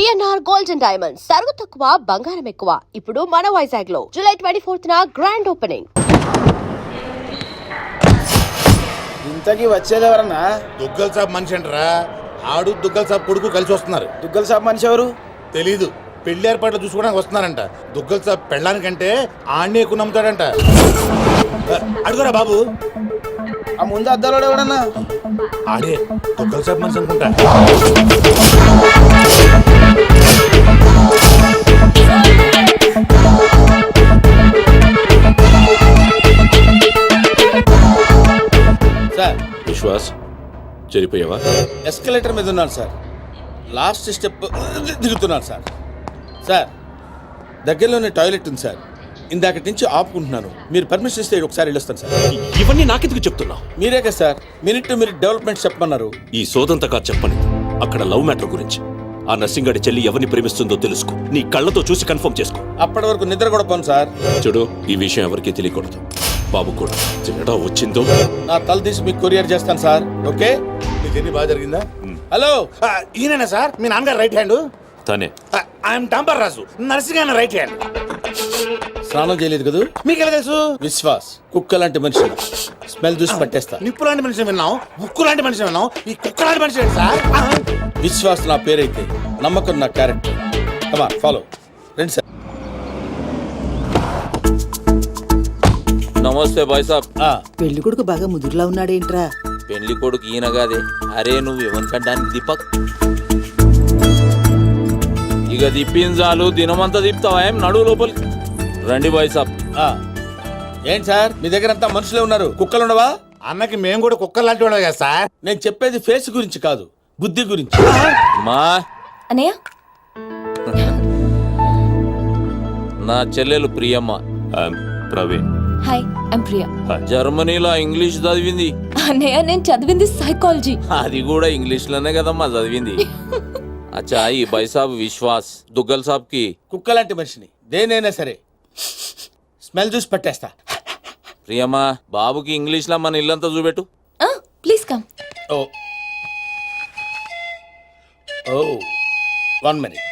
VNR gold and diamonds తరుగు తక్కువ బంగారం ఎక్కువ. ఇప్పుడు మన వైజాగ్ లో జూలై 24న గ్రాండ్ ఓపెనింగ్. ఇంతకీ వచ్చేది ఎవరన్నా? దుగ్గల్ సాబ్ మనిషి అంటారా? ఆడు దుగ్గల్ సాబ్ కొడుకు కలిసి వస్తున్నారు. దుగ్గల్ సాబ్ మనిషి ఎవరు తెలీదు. పెళ్లి ఏర్పాట్లు చూసుకోవడానికి వస్తున్నారంట. దుగ్గల్ సాబ్ పెళ్ళానికంటే ఆడిని ఎక్కువ నమ్ముతాడంట. అడుగురా బాబు. ఆ ముందు అద్దాలో ఎవడన్నా? ఆడే దుగ్గల్ సాబ్ మనిషి అనుకుంటా. సార్ విశ్వాస్ చెరిపోయావా? ఎస్కలేటర్ మీద ఉన్నాను సార్. లాస్ట్ స్టెప్ దిగుతున్నాను సార్. సార్ దగ్గరలోనే టాయిలెట్ ఉంది సార్. ఇందాకటి నుంచి ఆపుకుంటున్నాను. మీరు పర్మిషన్ ఇస్తే ఒకసారి వెళ్ళొస్తాను సార్. ఇవన్నీ నాకెందుకు చెప్తున్నావు? మీరే కదా sir minute to minute development చెప్పమన్నారు. ఈ సోదంతగా చెప్పని అక్కడ లవ్ మ్యాటర్ గురించి. ఆ నర్సింగాడి చెల్లి ఎవరిని ప్రేమిస్తుందో తెలుసుకో. నీ కళ్ళతో చూసి కన్ఫర్మ్ చేసుకో. అప్పటి వరకు నిద్ర కూడా పోను సార్. చూడు, ఈ విషయం ఎవరికీ తెలియకూడదు. బాబు కూడా తేడా వచ్చిందో నా తల తీసి మీకు కొరియర్ చేస్తాను సార్. ఓకే? మీ జర్నీ బాగా జరిగిందా? హలో, ఈయన సార్ మీ నాన్నగారు రైట్ హ్యాండ్. తనే. I'm Dambar Raju, Narsing right hand. స్నానం చేయలేదు కదా? మీకు ఎలా తెలుసు? విశ్వాస్ కుక్క లాంటి మనిషి. స్మెల్ చూసి పట్టేస్తా. నిప్పు లాంటి మనిషిని విన్నాం, ఉక్కు లాంటి మనిషిని విన్నాం, ఈ కుక్క లాంటి మనిషి సార్. విశ్వాస్ నా పేరైతే నమ్మకం నా క్యారెక్టర్. Come on follow. రండి సార్. నమస్తే బాయ్ సాబ్. పెళ్లి కొడుకు బాగా ముదురులా ఉన్నాడేంట్రా? పెళ్లి కొడుకు ఈయన కాదే. అరే నువ్వు ఎవరికంటానికి దీపక్. ఇక దిప్పిన చాలు, దినమంతా దిప్తావా? ఏం నడువు లోపలికి రండి బాయ్ సాబ్. ఏంటి సార్ మీ దగ్గర అంతా మనుషులే ఉన్నారు, కుక్కలు ఉండవా? అన్నకి మేము కూడా కుక్క లాంటి వాళ్ళం కదా సార్. నేను చెప్పేది ఫేస్ గురించి కాదు, బుద్ధి గురించి. మా అన్నయ్య నా చెల్లెలు ప్రియమ్మ. ప్రవీణ్. Hi, I'm Priya. జర్మనీలో ఇంగ్లీష్ చదివింది. అన్నయ్య నేను చదివింది సైకాలజీ. అది కూడా ఇంగ్లీష్ లోనే కదమ్మా చదివింది. అచ్చా, ఈ బాయ్ సాబ్ విశ్వాస్ దుగ్గల్ సాబ్ కి కుక్క లాంటి మనిషిని. దేనైనా సరే స్మెల్ చూసి పట్టేస్తా. ప్రియమ్మ, బాబుకి ఇంగ్లీష్ లో మన ఇల్లంతా చూపెట్టు. Please come. ఓ ఓ 1 minute.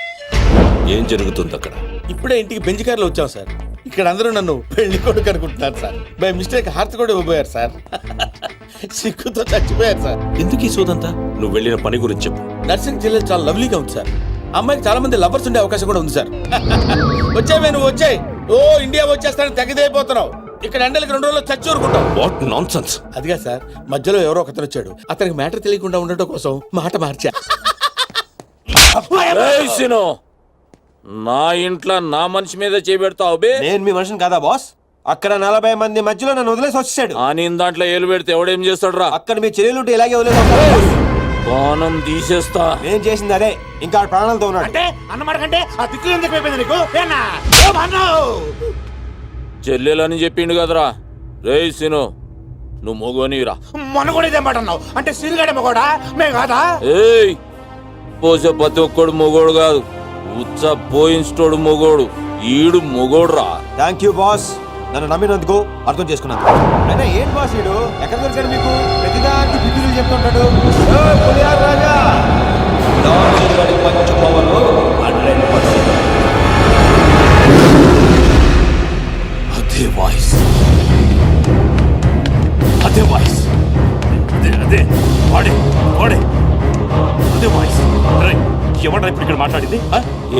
ఏం జరుగుతుంది అక్కడ? ఇప్పుడే ఇంటికి బెంచ్ కార్లో వచ్చాం సార్. ఇక్కడ అందరూ నన్ను పెళ్లి కొడుకు అనుకుంటున్నారు సార్. బై మిస్టేక్ హార్ట్ కూడా ఇవ్వబోయారు సార్. సిక్కుతో చచ్చిపోయారు సార్. ఎందుకు ఈ సోదంతా? నువ్వు వెళ్ళిన పని గురించి చెప్పు. నర్సింగ్ జిల్లా చాలా లవ్లీగా ఉంది సార్. అమ్మాయికి చాలా మంది లవర్స్ ఉండే అవకాశం కూడా ఉంది సార్. వచ్చాయి, నువ్వు వచ్చాయి. ఓ ఇండియా వచ్చేస్తానని తెగదైపోతున్నావు. ఇక్కడ ఎండలకి 2 రోజుల్లో చచ్చి ఊరుకుంటావు. What nonsense. అదిగా సార్, మధ్యలో ఎవరో ఒకతను వచ్చాడు. అతనికి మ్యాటర్ తెలియకుండా ఉండటం కోసం మాట మార్చా. ఏయ్ సినో, నా ఇంట్లో నా మనిషి మీద చేపెడతావు బే. నేను మీ మనిషిని కాదా బాస్? అక్కడ 40 మంది మధ్యలో నన్ను వదిలేసి వచ్చాడు. ఆ నేను దాంట్లో ఏలు పెడితే ఎవడేం చేస్తాడు రా? అక్కడ మీ చెల్లెలు ఇలాగే వదిలేసి బాణం తీసేస్తా. నేను చేసింది అదే. ఇంకా ఆడ ప్రాణాలతో ఉన్నాడు. అంటే అన్నమాట కంటే ఆ దిక్కులు ఎందుకు అయిపోయింది నీకు? చెల్లెలని చెప్పిండు కదరా. రేయ్ సినో, నువ్వు మొగోనిరా. మొన్న కూడా ఇదే మాట అన్నావు. అంటే సిరిగాడేమో కూడా మేము కాదా? ఏయ్, పోసే ప్రతి ఒక్కడు మొగోడు కాదు, ఉచ్చ పోయించోడు మొగోడు. ఈడు మొగోడు రా. థ్యాంక్ యూ బాస్, నన్ను నమ్మినందుకు, అర్థం చేసుకున్నాను. అయినా ఏం బాస్ వీడు? ఎక్కడ దొరికాడు మీకు? ప్రతిదానికి బిడ్డలు చెప్తుంటాడు. రాజా అదే వాయిస్, అదే వాయిస్, అదే వాడే వాడే, అదే వాయిస్. ఎవడ్రా ఇప్పుడు ఇక్కడ మాట్లాడింది?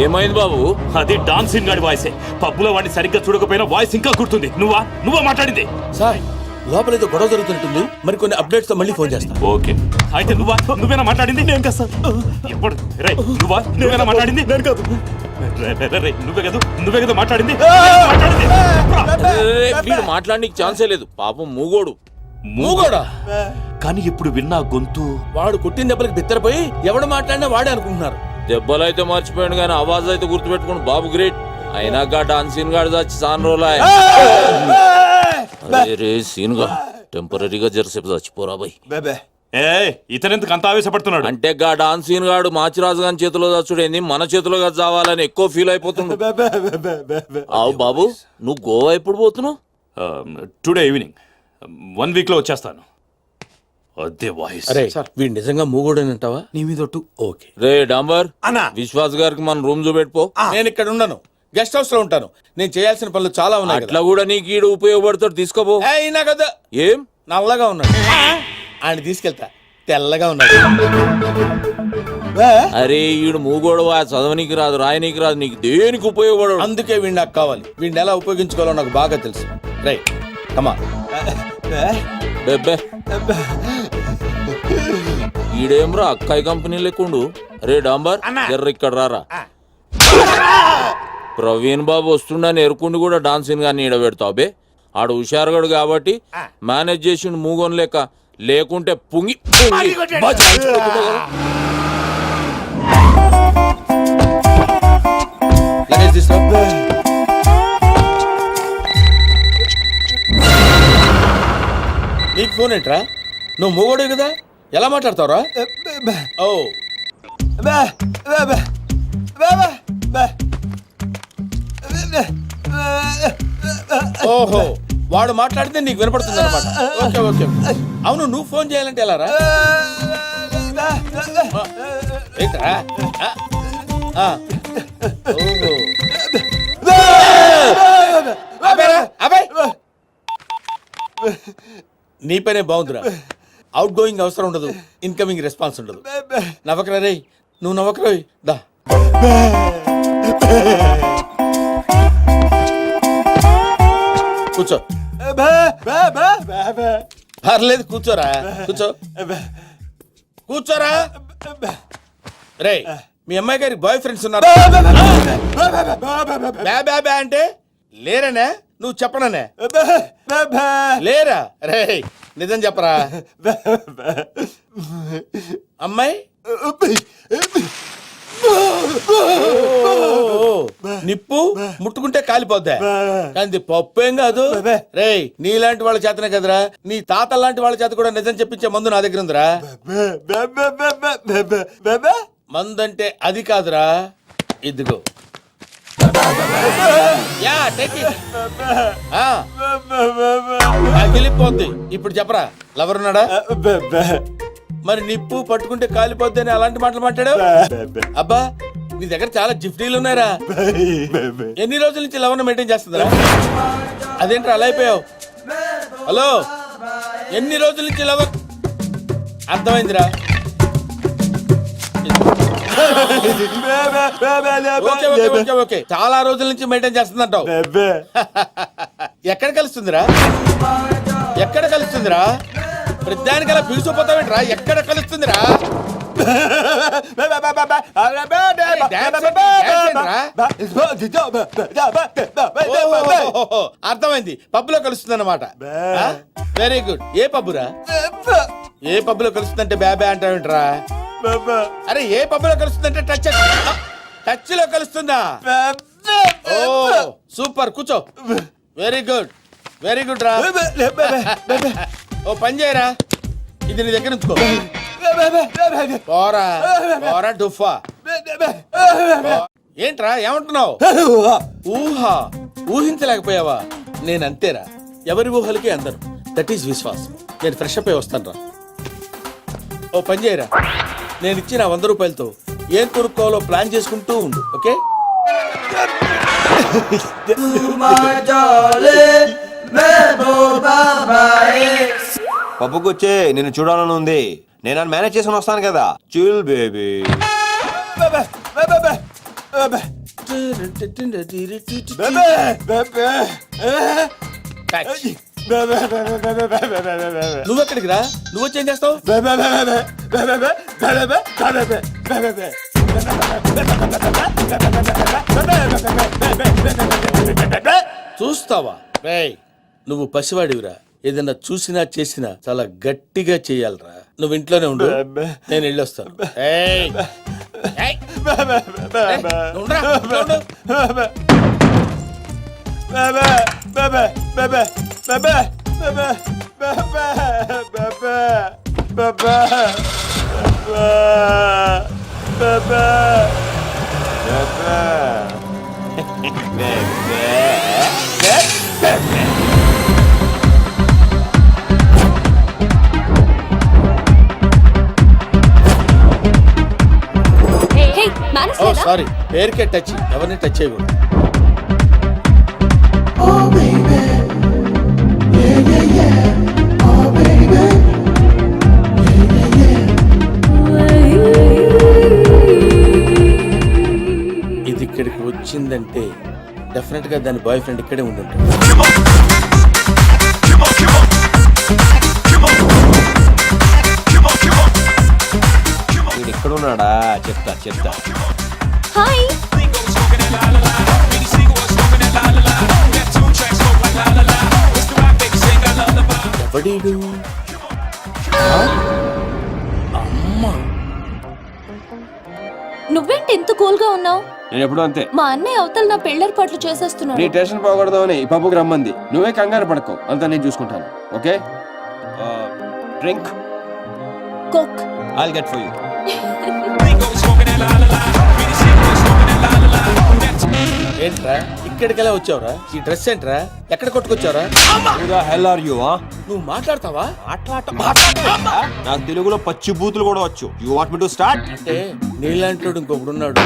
ఏమైంది బాబు? అది డాన్సింగ్ గాడి వాయిసే. పబ్బులో వాడిని సరిగ్గా చూడకపోయినా వాయిస్ ఇంకా గుర్తుంది. నువ్వా మాట్లాడింది? సార్ లోపల ఏదో గొడవ జరుగుతున్నట్టుంది. మరి కొన్ని అప్డేట్స్ తో మళ్ళీ ఫోన్ చేస్తా. ఓకే, అయితే నువ్వేనా మాట్లాడింది? నేను కాదు సార్. ఎప్పుడు నువ్వేనా మాట్లాడింది? నేను కాదు. నువ్వే కదా మాట్లాడింది. వీడు మాట్లాడడానికి ఛాన్సే లేదు. పాపం మూగోడు. మూగోడా? కానీ ఇప్పుడు విన్నా గొంతు. వాడు కొట్టిన దెబ్బలకి బిత్తరపోయి ఎవడు మాట్లాడినా వాడే అనుకుంటున్నారు. దెబ్బలైతే మర్చిపోయాడు కానీ ఆవాజ్ అయితే గుర్తుపెట్టుకుని బాబు గ్రేట్. అయినా గా డాన్సీన్ గాడు చచ్చి సాన్ రోజులు. రే సీన్ గా టెంపరీగా జరసేపు చచ్చిపోరా బాయ్. ఇతనెందుకు అంత ఆవేశపడుతున్నాడు? అంటే గా డాన్సీన్ గాడు మాచిరాజు గారి చేతిలో చచ్చుడేంది, మన చేతిలో చావాలని ఎక్కువ ఫీల్ అయిపోతుండు. అవు బాబు, నువ్వు గోవా ఎప్పుడు పోతున్నావు? Today evening. 1 వీక్ లో వచ్చేస్తాను. అదే వాయిస్. అరే వీడు నిజంగా మూగోడేనంటావా? నీ మీద ఒట్టు. ఓకే. రే డాంబర్, అన్నా. విశ్వాస్ గారికి మన రూమ్ చూపెట్టుకో. నేను ఇక్కడ ఉండను, గెస్ట్ హౌస్ లో ఉంటాను. నేను చేయాల్సిన పనులు చాలా ఉన్నాయి కదా. అట్లా కూడా నీకు ఈడు ఉపయోగపడతాడు, తీసుకోపో. అయినా కదా ఏం నల్లగా ఉన్నాడు, ఆయన తీసుకెళ్తా. తెల్లగా ఉన్నాడు. అరే ఈడు మూగోడవా, చదవనీకి రాదు, రాయనీకి రాదు, నీకు దేనికి ఉపయోగపడడు. అందుకే వీడు నాకు కావాలి. వీడిని ఎలా ఉపయోగించుకోవాలో నాకు బాగా తెలుసు. రైట్, కమా. బెబ్బే ఈడేమ్రా అక్కాయి కంపెనీ లేకుండు. రే డాంబర్, ఎర్ర ఇక్కడ రారా. ప్రవీణ్ బాబు వస్తుండని ఎరుకుండి కూడా డాన్సింగ్ గాని ఈడ పెడతావు బే. ఆడు హుషారుగాడు కాబట్టి మేనేజ్ చేసిండు మూగోన్ లేక, లేకుంటే పుంగి బజాయించిపోతుండే కదా. లగేజ్ తీసుకో. నీకు ఫోన్ ఏంట్రా? నువ్వు మూగోడే కదా, ఎలా మాట్లాడతావురా? ఓ ఓహో, వాడు మాట్లాడితే నీకు వినపడుతుంది అనమాట. Okay okay. అవును, నువ్వు ఫోన్ చేయాలంటే ఎలా రా? ఏంట్రా? ఓహో. అబ్బాయ్, నీ పనే బాగుందిరా. అవుట్ గోయింగ్ అవసరం ఉండదు, ఇన్కమింగ్ రెస్పాన్స్ ఉండదు. నవ్వకరా రే, నువ్వు నవ్వకరా. దా కూర్చో. పర్లేదు, కూర్చోరా, కూర్చో, కూర్చోరా. రే, మీ అమ్మాయి గారికి బాయ్ ఫ్రెండ్స్ ఉన్నారు? బ్యా అంటే లేరనే? నువ్వు చెప్పననే? లేరా? రే నిజం చెప్పరా. అమ్మాయి నిప్పు ముట్టుకుంటే కాలిపోద్దా? కానీ పప్పు ఏం కాదు. రే, నీలాంటి వాళ్ళ చేతనే కదరా, నీ తాత లాంటి వాళ్ళ చేత కూడా నిజం చెప్పించే మందు నా దగ్గర ఉందిరా. మందు అంటే అది కాదురా, ఇదిగో. వెళ్ళిపోద్ది. ఇప్పుడు చెప్పరా, లవర్ ఉన్నాడా? మరి నిప్పు పట్టుకుంటే కాలిపోద్ది అని అలాంటి మాటలు మాట్లాడావు? అబ్బా, నీ దగ్గర చాలా జిఫ్టీలు ఉన్నాయరా. ఎన్ని రోజుల నుంచి లవర్ మెయింటైన్ చేస్తుందిరా? అదేంట్రా అలా అయిపోయావు? హలో, ఎన్ని రోజుల నుంచి లవర్? అర్థమైందిరా. ఓకే ఓకే ఓకే ఓకే, చాలా రోజుల నుంచి మెయింటైన్ చేస్తుందంటావు. ఎక్కడ కలుస్తుందిరా? ఎక్కడ కలుస్తుందిరా? ప్రతిదానికలా పిలిచిపోతావేంట్రా? ఎక్కడ కలుస్తుందిరా? అర్థమైంది, పబ్బులో కలుస్తుంది అన్నమాట. Very good. ఏ పబ్బురా? ఏ పబ్బులో కలుస్తుందంటే బ్యాబా అంటావేంట్రా? అరే, ఏ పబ్బులో కలుస్తుందంటే టచ్ లో కలుస్తుందా? ఓ సూపర్, కూర్చో. వెరీ గుడ్, వెరీ గుడ్ రా. ఓ పని చేయరా, ఇది నీ దగ్గర ఉంచుకో. పోరా పోరా డుఫా. ఏంట్రా ఏమంటున్నావు? ఊహా, ఊహించలేకపోయావా? నేను అంతేరా, ఎవరి ఊహలకి అందరు. That is Vishwas. నేను ఫ్రెష్ అప్ అయి వస్తాను రా. ఓ పని చేయరా, నేను ఇచ్చిన 100 రూపాయలతో ఏం కొనుక్కోవాలో ప్లాన్ చేసుకుంటూ ఉండు. ఓకే? పప్పుకొచ్చే నిన్ను చూడాలని ఉంది. నేను మేనేజ్ చేసుకుని వస్తాను కదా. Chill baby. నువ్వెక్కడికి రా? నువ్వు వచ్చి ఏం చేస్తావు? చూస్తావా? రేయ్, నువ్వు పసివాడివిరా. ఏదన్నా చూసినా చేసినా చాలా గట్టిగా చెయ్యాలరా. నువ్వు ఇంట్లోనే ఉండు, నేను వెళ్ళొస్తాను. ఏయ్, ఏయ్, నువ్వు ఉండరా, ఇంట్లో ఉండు. సారీ, పేరుకే టచ్, ఎవరిని టచ్ చేయకూడదు. ఇది ఇక్కడికి వచ్చిందంటే డెఫినెట్ గా దాని బాయ్ ఫ్రెండ్ ఇక్కడే ఉండి ఉంటాడు. వీడు ఎక్కడ ఉన్నాడా? చెప్తా చెప్తా. హాయ్ ఎవడీడు? నువ్వేంటి ఇంత కూల్ గా ఉన్నావు? నేను ఎప్పుడు అంతే. మా అన్నయ్య అవతల నా పెళ్ళేర్పాట్లు చేసేస్తున్నాడు. నీ టెన్షన్ పోకూడదామని ఈ పప్పుకి రమ్మంది. నువ్వే కంగారు పడకు, అంతా నేను చూసుకుంటాను. Okay, drink coke. I'll get for you. ఏంట్రా ఇక్కడికి ఎలా వచ్చావురా? ఈ డ్రెస్ ఏంట్రా? ఎక్కడ కొట్టుకొచ్చావురా? Who the hell are you, huh? నువ్వు మాట్లాడతావా? నాకు తెలుగులో పచ్చి బూతులు కూడా వచ్చు. You want me to start? అంటే నీలాంటి ఇంకొకడు ఉన్నాడు.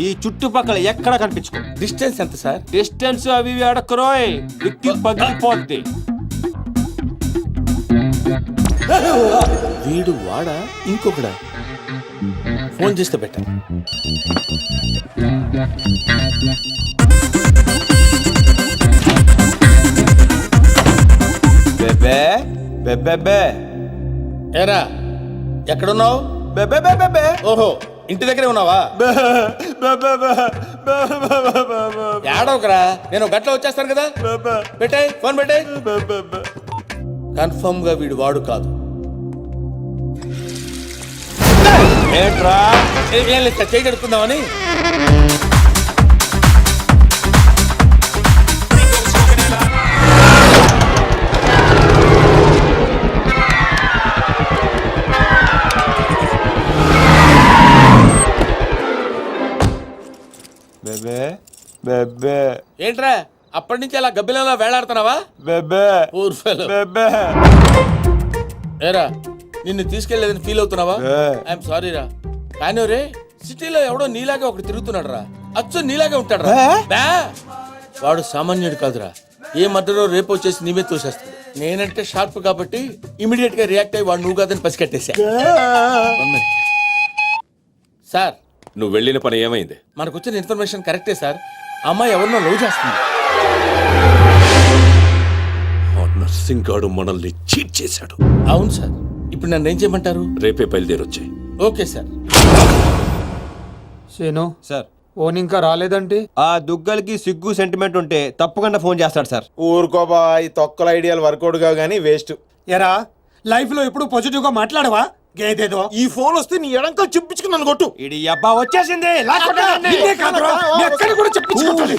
ఈ చుట్టుపక్కల ఎక్కడ కనిపించుకో. డిస్టెన్స్ ఎంత సార్? డిస్టెన్స్ అవి ఇవి అడక్కరోయ్, విక్కి పగిలిపోద్ది. వీడు వాడా ఇంకొకడా? ఫోన్ చేస్తే బెటర్. బెబే బెబెబే ఏరా ఎక్కడున్నావు? బెబే బెబెబే. ఓహో, ఇంటి దగ్గరే ఉన్నావా? ఏడవకరా, నేను గట్ల వచ్చేస్తాను కదా. పెట్టాయి ఫోన్, పెట్టాయి. కన్ఫర్మ్ గా వీడు వాడు కాదు. ఏంట్రా? ఏం లేదు సార్, చేయి కడుక్కుందామని. బెబే బెబే ఏంట్రా అప్పటి నుంచి అలా గబ్బిలంలా వేలాడుతున్నావా? బెబే Poor fellow. బెబే. ఏరా నిన్ను తీసుకెళ్లేదని ఫీల్ అవుతున్నావా? ఏ. ఐఎమ్ సారీ రా. కానీ రే, సిటీలో ఎవడో నీలాగే ఒకటి తిరుగుతున్నాడు రా. అచ్చు నీలాగే ఉంటాడు రా. బా! వాడు సామాన్యుడు కాదురా. ఏ మర్డరో రేపు వచ్చేసి నీ మీద తోసేస్తాడు. నేనంటే షార్ప్ కాబట్టి ఇమీడియట్ గా రియాక్ట్ అయ్యి వాడు నువ్వు కాదని పసికట్టేశా. సార్, నువ్వు వెళ్ళిన పని ఏమైంది? మనకు వచ్చిన ఇన్ఫర్మేషన్ కరెక్టే సార్. అమ్మాయి ఎవరినో లవ్ చేస్తుంది. ఆ నర్సింగ్ గాడు మనల్ని చీట్ చేశాడు. అవును సార్. ఇప్పుడు నన్ను ఏం చేయమంటారు? రేపే బయలుదేరొచ్చాయి. Okay sir. శేను సార్, ఫోన్ ఇంకా రాలేదంటే ఆ దుగ్గలకి సిగ్గు సెంటిమెంట్ ఉంటే తప్పకుండా ఫోన్ చేస్తాడు సార్. ఊరుకోబా, ఈ తొక్కల ఐడియాలు వర్కౌట్ గా గానీ వేస్ట్. ఎరా లైఫ్ లో ఎప్పుడు పాజిటివ్ గా మాట్లాడవా? గేదేదో ఈ ఫోన్ వస్తే నీ ఎడంకలు చెప్పించుకుని నన్ను కొట్టు. ఇది అబ్బా వచ్చేసింది. నిన్నే కాదురా, నీ ఎక్కడ కూడా చెప్పించుకుంటాను.